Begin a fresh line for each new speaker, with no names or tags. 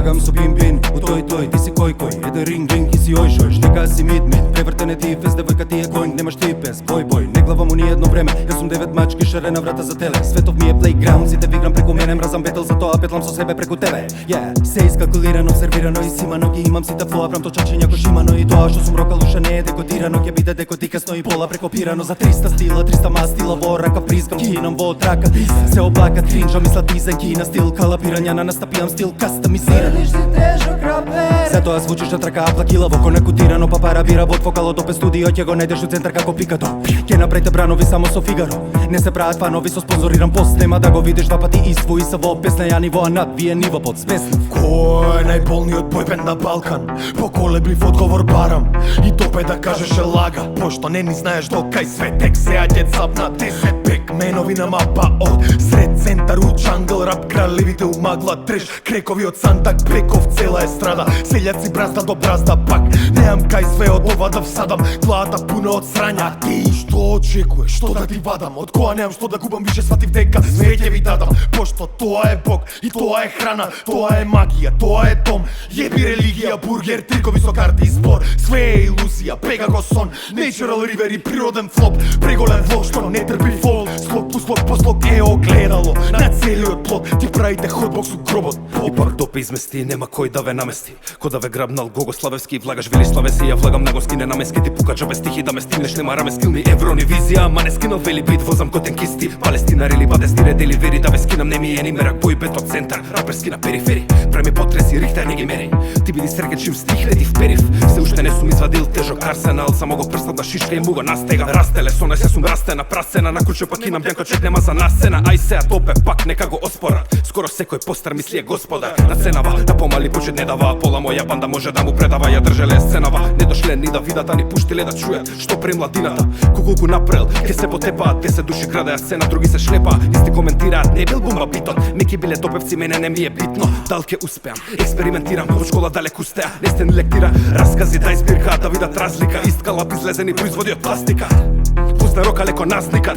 Слагам со пин-пин, у тој, ти си кој, еде ринг, и си ој-шој, нека си мит, превртен е ти фес, девојка ти е кој, немаш ти пес, бој, не главам у ни едно време, јас сум 9 мачки, шарена врата за теле, светов ми е плейграунд, сите виграм преку мене, мразам бетел, затоа петлам со себе преку тебе, се искалкулирано, обсервирано и симано, ги имам сите флоа, прам точачи няко шимано, и тоа што сум рокал уша не е декодирано, ќе биде декотикасно и пола прекопирано, за 300 стила, 300 мастила, во рака прискам, кинам во трака, се облака, тринжа, мисла дизайн, кина стил, калапирања на настапијам стил, кастомизиран. Затоа звучиш на трака аплакила, во конекутирано, па пара бира, бот вокало допе студио, ќе го најдеш у центар како Пикато. Ќе направите бранови само со Фигаро, не се прават фанови со спонзориран пост, нема да го видиш два пати иство и са во песна, ја ниво, а над вие ниво под спесна.
Кој е најболниот бојбенд на Балкан? Поколеблив одговор барам, и топе да кажеш е лага, пошто не ни знаеш до кај свет, тек сеја ќе цапна 10 пек, менови на мапа од сред центар у джангл, рап кралевите у магла, треш, крекови од Сантак, Беков цела естрада, селјаци бразда до бразда пак, неам кај све од ова да всадам, главата пуна од срања, ти што очекуваш, што да ти вадам, од која неам што да губам, више сватив дека све ќе ви дадам, пошто тоа е Бог и тоа е храна, тоа е магија, тоа е дом, јеби религија, бургер, трикови со карти и спор, све е илузија, бега го сон, natural river и природен флоп, преголем влог што не трпи фол, слог по слог е огледало, на целиот плот, ти правите ходбокс у гробот.
И пак допе измести, нема кој да ве намести, ко да ве грабнал Гогославевски, влагаш вели славе си, ја влагам на госки, не намески, ти пука джабе стихи, да ме стигнеш, нема раме скил ми евро ни визија, ама не скинал вели бит, возам котен кисти, Палестина рели бадести редели вери, да ве скинам, не ми е ни мерак, бој бет од центар, раперски на перифери, преми потреси, рихтер не ги мери, ти биди среќен чим стихне ти вперив, се уште не сум извадил тежок арсенал, само го прстат на шишка и му го настега, растеле со се сум растена, прасена, на куче пак инам бјанко чек нема за насцена, ај сеа топе пак нека го оспорат, скоро секој постар мисли е господар, на ценава, на помали почет не дава, пола моја банда може да му предава, ја држеле сценава, не дошле ни да видат, а ни пуштиле да чујат, што при младината, кукулку напрел, ке се потепаат, 10 души крадеа сцена, други се шлепаат, исти коментираат, не бил бумба битот, неки биле допевци, мене не ми е битно, дал ке успеам, експериментирам, во школа далеку стеа, не сте ни лектира, раскази да избирка, да видат разлика, исткала излезени производи од пластика, пусна рока леко насника,